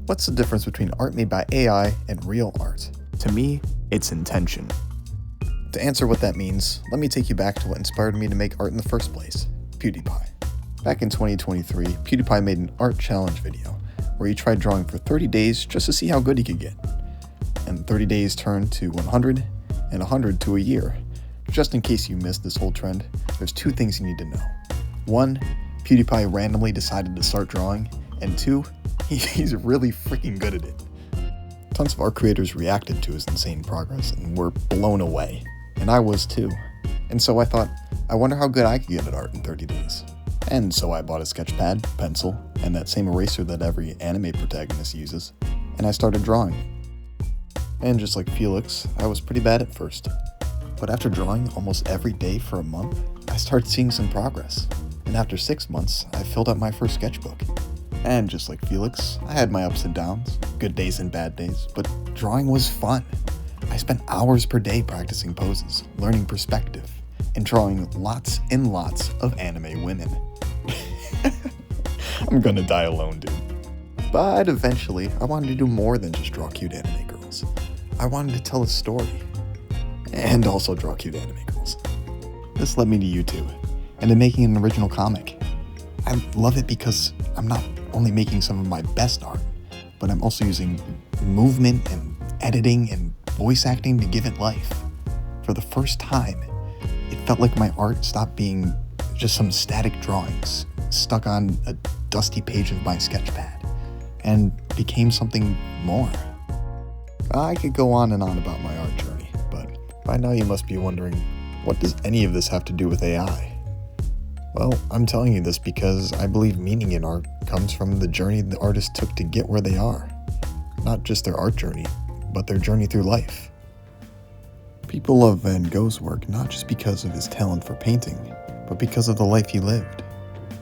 What's the difference between art made by AI and real art? To me, it's intention. To answer what that means, let me take you back to what inspired me to make art in the first place, PewDiePie. Back in 2023, PewDiePie made an art challenge video where he tried drawing for 30 days just to see how good he could get. And 30 days turned to 100, and 100 to a year. Just in case you missed this whole trend, there's two things you need to know. One, PewDiePie randomly decided to start drawing, and two, he's really freaking good at it. Tons of art creators reacted to his insane progress and were blown away, and I was too. And so I thought, I wonder how good I could get at art in 30 days. And so I bought a sketch pad, pencil, and that same eraser that every anime protagonist uses, and I started drawing. And just like Felix, I was pretty bad at first. But after drawing almost every day for a month, I started seeing some progress. And after 6 months, I filled out my first sketchbook. And just like Felix, I had my ups and downs, good days and bad days, but drawing was fun. I spent hours per day practicing poses, learning perspective, and drawing lots and lots of anime women. I'm gonna die alone, dude. But eventually, I wanted to do more than just draw cute anime girls. I wanted to tell a story, and also draw cute anime girls. This led me to YouTube, and to making an original comic. I love it because I'm not only making some of my best art, but I'm also using movement and editing and voice acting to give it life. For the first time, it felt like my art stopped being just some static drawings stuck on a dusty page of my sketchpad, and became something more. I could go on and on about my art journey, but by now you must be wondering, what does any of this have to do with AI? Well, I'm telling you this because I believe meaning in art comes from the journey the artist took to get where they are. Not just their art journey, but their journey through life. People love Van Gogh's work not just because of his talent for painting, but because of the life he lived.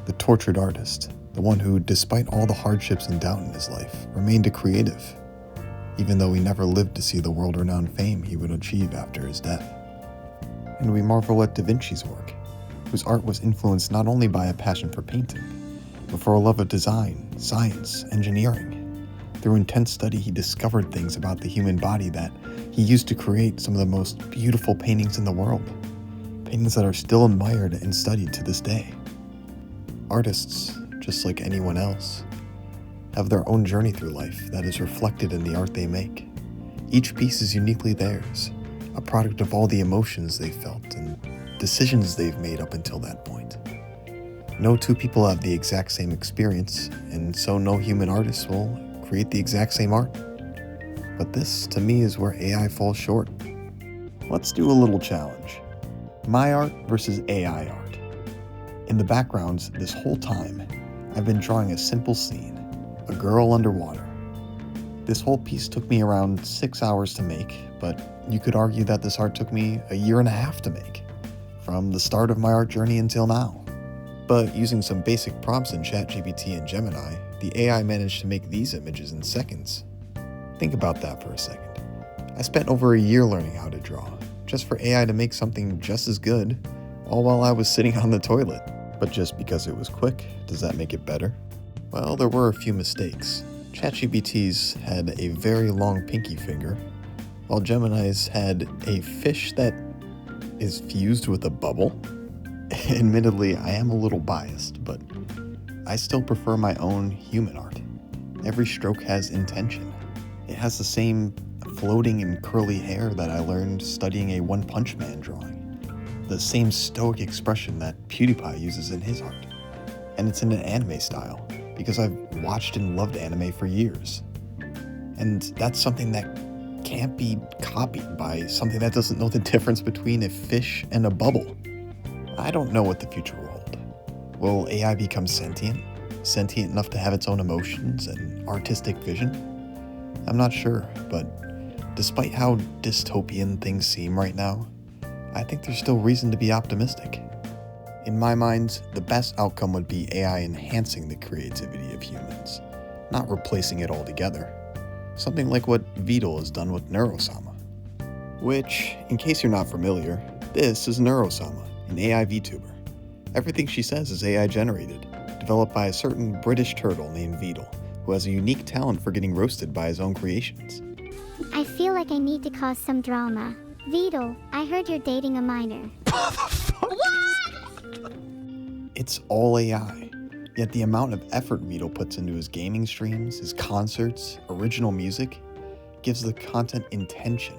The tortured artist, the one who, despite all the hardships and doubt in his life, remained a creative, even though he never lived to see the world-renowned fame he would achieve after his death. And we marvel at Da Vinci's work, whose art was influenced not only by a passion for painting, but for a love of design, science, engineering. Through intense study, he discovered things about the human body that he used to create some of the most beautiful paintings in the world, paintings that are still admired and studied to this day. Artists, just like anyone else, have their own journey through life that is reflected in the art they make. Each piece is uniquely theirs, a product of all the emotions they've felt and decisions they've made up until that point. No two people have the exact same experience, and so no human artist will create the exact same art. But this, to me, is where AI falls short. Let's do a little challenge. My art versus AI art. In the backgrounds, this whole time, I've been drawing a simple scene, a girl underwater. This whole piece took me around 6 hours to make, but you could argue that this art took me a year and a half to make, from the start of my art journey until now. But using some basic prompts in ChatGPT and Gemini, the AI managed to make these images in seconds. Think about that for a second. I spent over a year learning how to draw, just for AI to make something just as good, all while I was sitting on the toilet. But just because it was quick, does that make it better? Well, there were a few mistakes. ChatGPT's had a very long pinky finger, while Gemini's had a fish that is fused with a bubble. Admittedly, I am a little biased, but I still prefer my own human art. Every stroke has intention. It has the same floating and curly hair that I learned studying a One Punch Man drawing. The same stoic expression that PewDiePie uses in his art. And it's in an anime style, because I've watched and loved anime for years. And that's something that can't be copied by something that doesn't know the difference between a fish and a bubble. I don't know what the future will hold. Will AI become sentient? Sentient enough to have its own emotions and artistic vision? I'm not sure, but despite how dystopian things seem right now, I think there's still reason to be optimistic. In my mind, the best outcome would be AI enhancing the creativity of humans, not replacing it altogether. Something like what Vidal has done with Neurosama. Which, in case you're not familiar, this is Neurosama, an AI VTuber. Everything she says is AI generated, developed by a certain British turtle named Vidal, who has a unique talent for getting roasted by his own creations. I feel like I need to cause some drama. Vito, I heard you're dating a minor. It's all AI, yet the amount of effort Vito puts into his gaming streams, his concerts, original music, gives the content intention.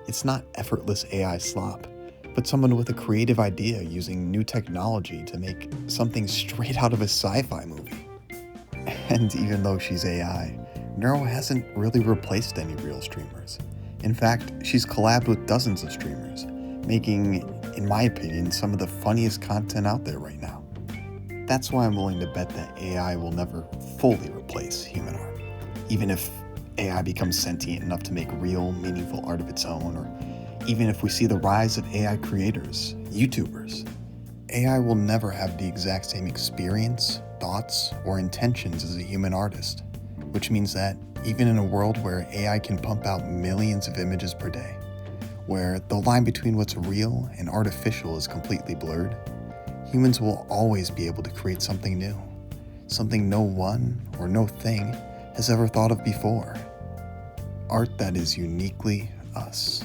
It's not effortless AI slop, but someone with a creative idea using new technology to make something straight out of a sci-fi movie. And even though she's AI, Neuro hasn't really replaced any real streamers. In fact, she's collabed with dozens of streamers, making, in my opinion, some of the funniest content out there right now. That's why I'm willing to bet that AI will never fully replace human art. Even if AI becomes sentient enough to make real, meaningful art of its own, or even if we see the rise of AI creators, YouTubers, AI will never have the exact same experience, thoughts, or intentions as a human artist, which means that even in a world where AI can pump out millions of images per day, where the line between what's real and artificial is completely blurred, humans will always be able to create something new, something no one or no thing has ever thought of before. Art that is uniquely us.